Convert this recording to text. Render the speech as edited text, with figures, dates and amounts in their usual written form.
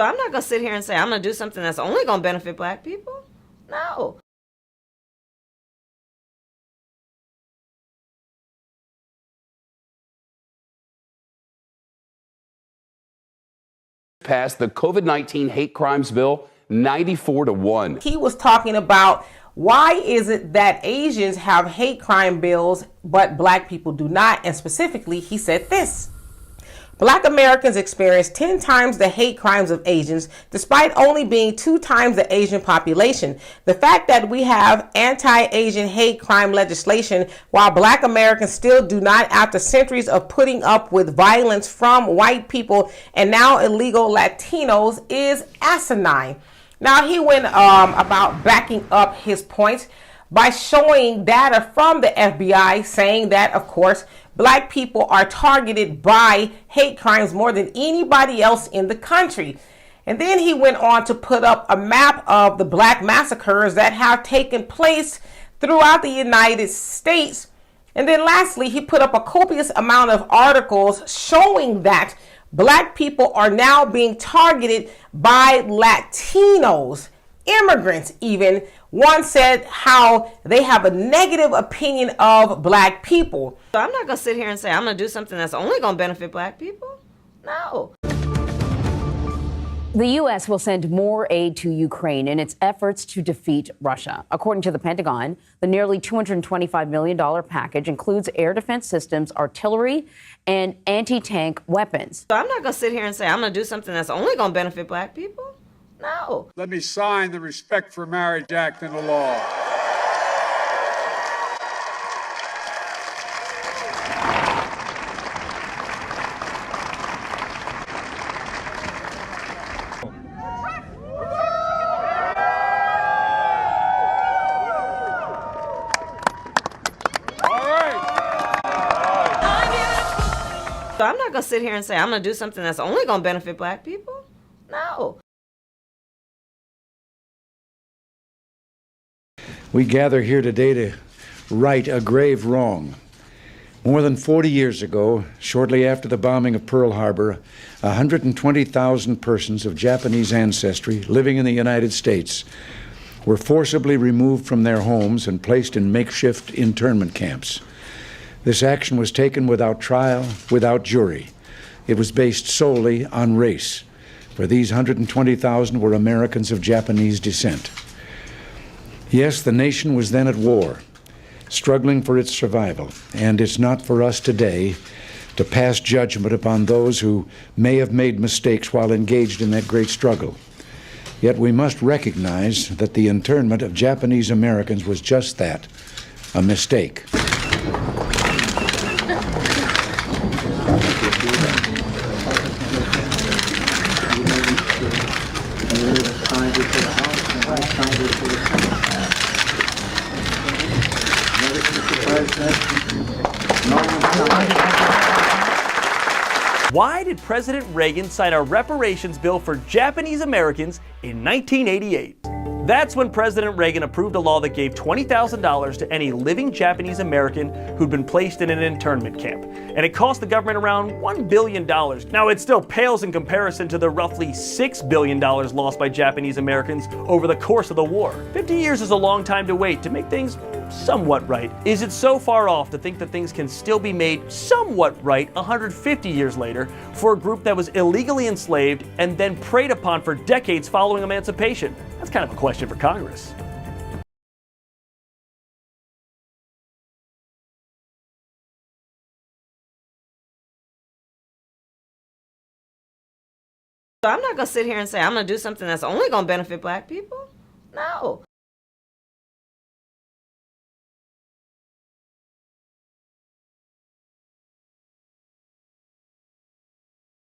So I'm not going to sit here and say I'm going to do something that's only going to benefit black people. No. Passed the COVID-19 hate crimes bill 94-1. He was talking about why is it that Asians have hate crime bills but black people do not, and specifically he said this: Black Americans experience 10 times the hate crimes of Asians, despite only being 2 times the Asian population. The fact that we have anti-Asian hate crime legislation while Black Americans still do not, after centuries of putting up with violence from white people and now illegal Latinos, is asinine. Now he went about backing up his points by showing data from the FBI saying that, of course, black people are targeted by hate crimes more than anybody else in the country. And then he went on to put up a map of the black massacres that have taken place throughout the United States. And then lastly, he put up a copious amount of articles showing that black people are now being targeted by Latinos, immigrants even. One said how they have a negative opinion of black people. So I'm not going to sit here and say I'm going to do something that's only going to benefit black people. No. The U.S. will send more aid to Ukraine in its efforts to defeat Russia. According to the Pentagon, the nearly $225 million package includes air defense systems, artillery, and anti-tank weapons. So I'm not going to sit here and say I'm going to do something that's only going to benefit black people. No. Let me sign the Respect for Marriage Act into law. So I'm not going to sit here and say I'm going to do something that's only going to benefit black people. No. We gather here today to right a grave wrong. More than 40 years ago, shortly after the bombing of Pearl Harbor, 120,000 persons of Japanese ancestry living in the United States were forcibly removed from their homes and placed in makeshift internment camps. This action was taken without trial, without jury. It was based solely on race, for these 120,000 were Americans of Japanese descent. Yes, the nation was then at war, struggling for its survival, and it's not for us today to pass judgment upon those who may have made mistakes while engaged in that great struggle. Yet we must recognize that the internment of Japanese Americans was just that, a mistake. Why did President Reagan sign a reparations bill for Japanese Americans in 1988? That's when President Reagan approved a law that gave $20,000 to any living Japanese American who'd been placed in an internment camp. And it cost the government around $1 billion. Now, it still pales in comparison to the roughly $6 billion lost by Japanese Americans over the course of the war. 50 years is a long time to wait to make things somewhat right. Is it so far off to think that things can still be made somewhat right 150 years later for a group that was illegally enslaved and then preyed upon for decades following emancipation? That's kind of a question for Congress. So I'm not going to sit here and say I'm going to do something that's only going to benefit black people. No.